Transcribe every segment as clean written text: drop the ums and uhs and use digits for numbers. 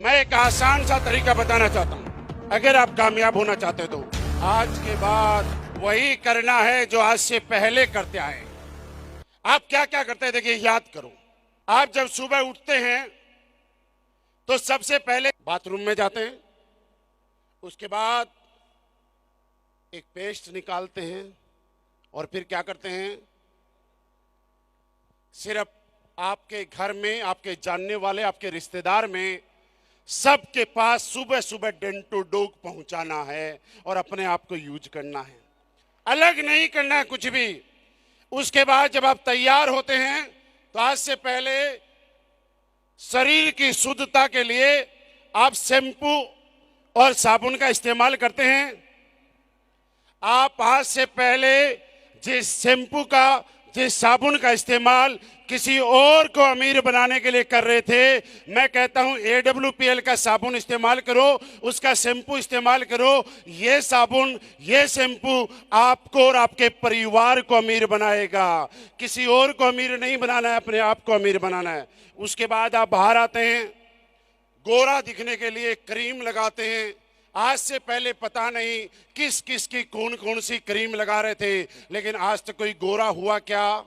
मैं एक आसान सा तरीका बताना चाहता हूँ। अगर आप कामयाब होना चाहते तो आज के बाद वही करना है जो आज से पहले करते आए। आप क्या क्या करते हैं देखिए, याद करो। आप जब सुबह उठते हैं तो सबसे पहले बाथरूम में जाते हैं, उसके बाद एक पेस्ट निकालते हैं और फिर क्या करते हैं, सिर्फ आपके घर में, आपके जानने वाले, आपके रिश्तेदार में सबके पास सुबह सुबह डेंटो डोग पहुंचाना है और अपने आप को यूज करना है, अलग नहीं करना है कुछ भी। उसके बाद जब आप तैयार होते हैं तो आज से पहले शरीर की शुद्धता के लिए आप शैम्पू और साबुन का इस्तेमाल करते हैं। आप आज से पहले जिस शैम्पू का, जिस साबुन का इस्तेमाल किसी और को अमीर बनाने के लिए कर रहे थे, मैं कहता हूं AWPL का साबुन इस्तेमाल करो, उसका शैम्पू इस्तेमाल करो। ये साबुन, ये शैम्पू आपको और आपके परिवार को अमीर बनाएगा। किसी और को अमीर नहीं बनाना है, अपने आप को अमीर बनाना है। उसके बाद आप बाहर आते हैं, गोरा दिखने के लिए क्रीम लगाते हैं। आज से पहले पता नहीं किस किस की कौन कौन सी क्रीम लगा रहे थे, लेकिन आज तक कोई गोरा हुआ क्या?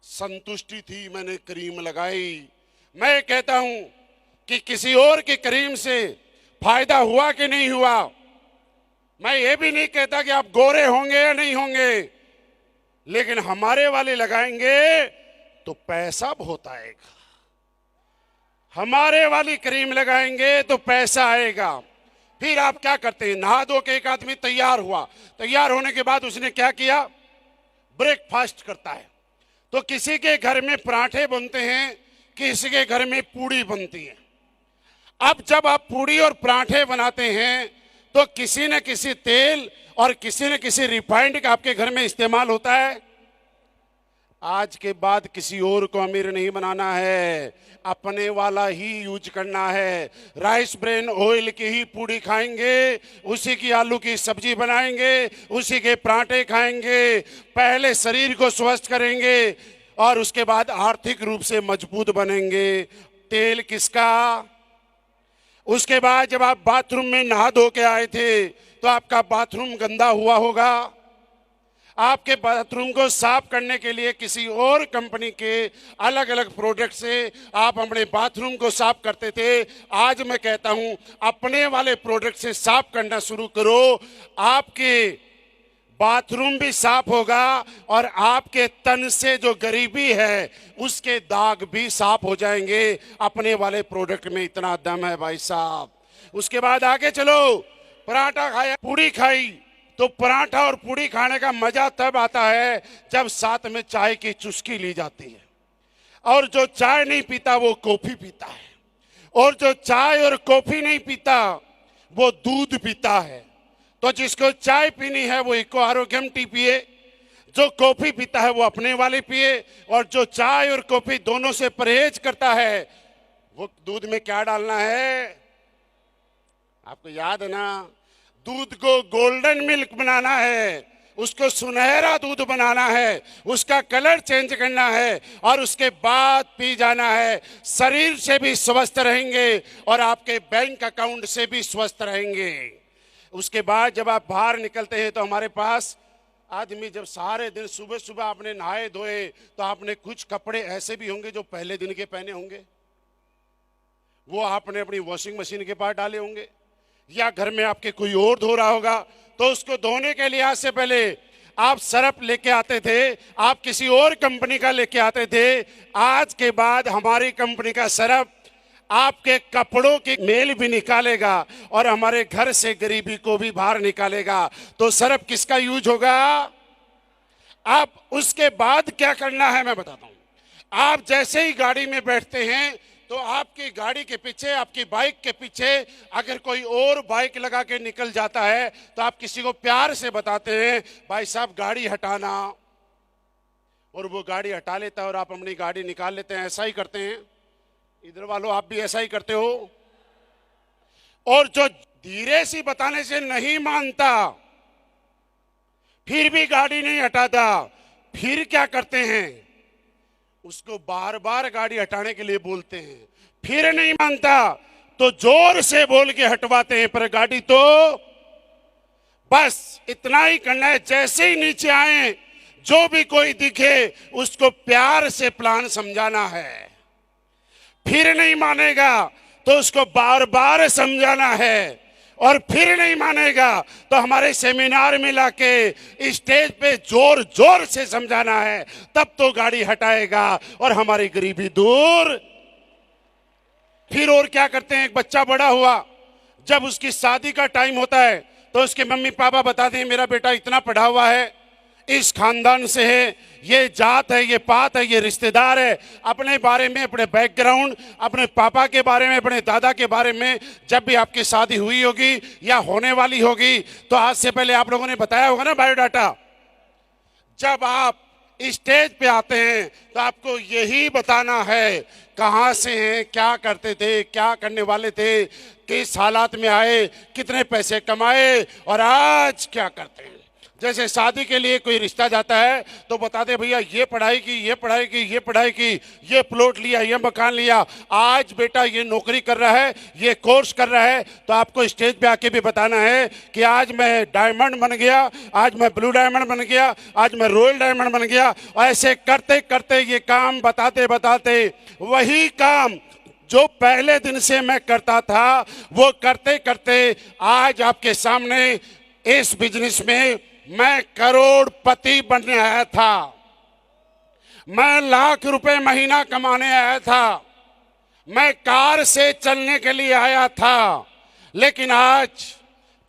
संतुष्टि थी, मैंने क्रीम लगाई। मैं कहता हूं कि किसी और की क्रीम से फायदा हुआ कि नहीं हुआ। मैं ये भी नहीं कहता कि आप गोरे होंगे या नहीं होंगे, लेकिन हमारे वाले लगाएंगे तो पैसा बहुत आएगा। हमारे वाली क्रीम लगाएंगे तो पैसा आएगा। फिर आप क्या करते हैं, नहा धो के एक आदमी तैयार हुआ, तैयार होने के बाद उसने क्या किया, ब्रेकफास्ट करता है। तो किसी के घर में पराठे बनते हैं, किसी के घर में पूड़ी बनती है। अब जब आप पूड़ी और पराठे बनाते हैं तो किसी न किसी तेल और किसी न किसी रिफाइंड का आपके घर में इस्तेमाल होता है। आज के बाद किसी और को अमीर नहीं बनाना है, अपने वाला ही यूज करना है। राइस ब्रेन ऑयल की ही पूड़ी खाएंगे, उसी की आलू की सब्जी बनाएंगे, उसी के पराठे खाएंगे। पहले शरीर को स्वस्थ करेंगे और उसके बाद आर्थिक रूप से मजबूत बनेंगे। तेल किसका? उसके बाद जब आप बाथरूम में नहा धो के आए थे तो आपका बाथरूम गंदा हुआ होगा। आपके बाथरूम को साफ करने के लिए किसी और कंपनी के अलग अलग प्रोडक्ट से आप अपने बाथरूम को साफ करते थे। आज मैं कहता हूं अपने वाले प्रोडक्ट से साफ करना शुरू करो। आपके बाथरूम भी साफ होगा और आपके तन से जो गरीबी है उसके दाग भी साफ हो जाएंगे। अपने वाले प्रोडक्ट में इतना दम है भाई साहब। उसके बाद आगे चलो, पराठा खाया, पूड़ी खाई, तो पराठा और पूड़ी खाने का मजा तब आता है जब साथ में चाय की चुस्की ली जाती है। और जो चाय नहीं पीता वो कॉफी पीता है, और जो चाय और कॉफी नहीं पीता वो दूध पीता है। तो जिसको चाय पीनी है वो इको आरोग्यम टी पिए, जो कॉफी पीता है वो अपने वाले पिए, और जो चाय और कॉफी दोनों से परहेज करता है वो दूध में क्या डालना है, आपको याद है ना? दूध को गोल्डन मिल्क बनाना है, उसको सुनहरा दूध बनाना है, उसका कलर चेंज करना है और उसके बाद पी जाना है। शरीर से भी स्वस्थ रहेंगे और आपके बैंक अकाउंट से भी स्वस्थ रहेंगे। उसके बाद जब आप बाहर निकलते हैं तो हमारे पास आदमी, जब सारे दिन सुबह सुबह आपने नहाए धोए तो आपने कुछ कपड़े ऐसे भी होंगे जो पहले दिन के पहने होंगे, वो आपने अपनी वॉशिंग मशीन के पास डाले होंगे, या घर में आपके कोई और धो रहा होगा। तो उसको धोने के लिए आज से पहले आप सर्फ लेके आते थे, आप किसी और कंपनी का लेके आते थे। आज के बाद हमारी कंपनी का सर्फ आपके कपड़ों की मेल भी निकालेगा और हमारे घर से गरीबी को भी बाहर निकालेगा। तो सर्फ किसका यूज होगा? आप उसके बाद क्या करना है मैं बताता हूं। आप जैसे ही गाड़ी में बैठते हैं तो आपकी गाड़ी के पीछे, आपकी बाइक के पीछे अगर कोई और बाइक लगा के निकल जाता है तो आप किसी को प्यार से बताते हैं, भाई साहब गाड़ी हटाना, और वो गाड़ी हटा लेता है और आप अपनी गाड़ी निकाल लेते हैं। ऐसा ही करते हैं इधर वालों, आप भी ऐसा ही करते हो। और जो धीरे सी बताने से नहीं मानता, फिर भी गाड़ी नहीं हटाता, फिर क्या करते हैं, उसको बार बार गाड़ी हटाने के लिए बोलते हैं, फिर नहीं मानता तो जोर से बोल के हटवाते हैं, पर गाड़ी तो बस इतना ही करना है। जैसे ही नीचे आए, जो भी कोई दिखे उसको प्यार से प्लान समझाना है। फिर नहीं मानेगा तो उसको बार बार समझाना है, और फिर नहीं मानेगा तो हमारे सेमिनार में लाके स्टेज पे जोर जोर से समझाना है, तब तो गाड़ी हटाएगा और हमारी गरीबी दूर। फिर और क्या करते हैं, एक बच्चा बड़ा हुआ, जब उसकी शादी का टाइम होता है तो उसके मम्मी पापा बताते हैं मेरा बेटा इतना पढ़ा हुआ है, इस खानदान से है, ये जात है, ये पात है, ये रिश्तेदार है। अपने बारे में, अपने बैकग्राउंड, अपने पापा के बारे में, अपने दादा के बारे में जब भी आपकी शादी हुई होगी या होने वाली होगी तो आज से पहले आप लोगों ने बताया होगा ना बायोडाटा। जब आप स्टेज पे आते हैं तो आपको यही बताना है कहाँ से हैं, क्या करते थे, क्या करने वाले थे, किस हालात में आए, कितने पैसे कमाए और आज क्या करते हैं। जैसे शादी के लिए कोई रिश्ता जाता है तो बताते भैया ये पढ़ाई की, ये पढ़ाई की, ये पढ़ाई की, ये प्लॉट लिया, ये मकान लिया, आज बेटा ये नौकरी कर रहा है, ये कोर्स कर रहा है। तो आपको स्टेज पे आके भी बताना है कि आज मैं डायमंड बन गया, आज मैं ब्लू डायमंड बन गया, आज मैं रॉयल डायमंड बन गया। और ऐसे करते करते ये काम बताते बताते वही काम जो पहले दिन से मैं करता था वो करते करते आज आपके सामने इस बिजनेस में मैं करोड़पति बनने आया था, मैं लाख रुपए महीना कमाने आया था, मैं कार से चलने के लिए आया था। लेकिन आज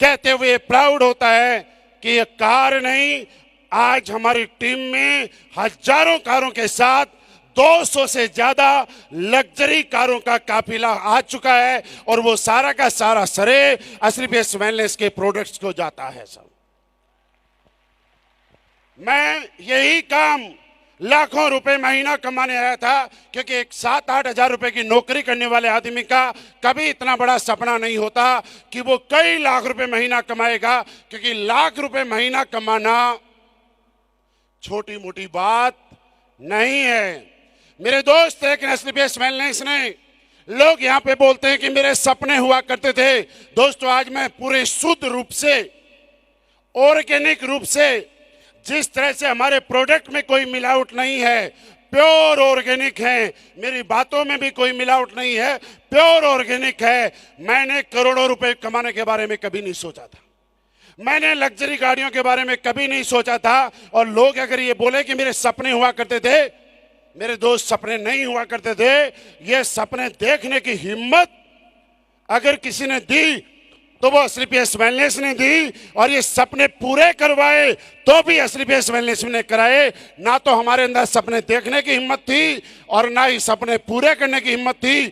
कहते हुए प्राउड होता है कि ये कार नहीं, आज हमारी टीम में हजारों कारों के साथ 200 से ज्यादा लग्जरी कारों का काफिला आ चुका है, और वो सारा का सारा श्रेय एसलीपीएस वेलनेस के प्रोडक्ट्स को जाता है। सब मैं यही काम लाखों रुपए महीना कमाने आया था, क्योंकि एक 7-8 हजार रुपए की नौकरी करने वाले आदमी का कभी इतना बड़ा सपना नहीं होता कि वो कई लाख रुपए महीना कमाएगा, क्योंकि लाख रुपए महीना कमाना छोटी मोटी बात नहीं है मेरे दोस्त। एक एसलीपीएस वेलनेस ने, लोग यहाँ पे बोलते हैं कि मेरे सपने हुआ करते थे। दोस्तों आज मैं पूरे शुद्ध रूप से, ऑर्गेनिक रूप से, जिस तरह से हमारे प्रोडक्ट में कोई मिलावट नहीं है, प्योर ऑर्गेनिक है, मेरी बातों में भी कोई मिलावट नहीं है, प्योर ऑर्गेनिक है। मैंने करोड़ों रुपए कमाने के बारे में कभी नहीं सोचा था, मैंने लग्जरी गाड़ियों के बारे में कभी नहीं सोचा था। और लोग अगर ये बोले कि मेरे सपने हुआ करते थे, मेरे दोस्त सपने नहीं हुआ करते थे। ये सपने देखने की हिम्मत अगर किसी ने दी तो वो एसलीपीएस वेलनेस ने दी, और ये सपने पूरे करवाए तो भी एसलीपीएस वेलनेस ने कराए। ना तो हमारे अंदर सपने देखने की हिम्मत थी और ना ही सपने पूरे करने की हिम्मत थी।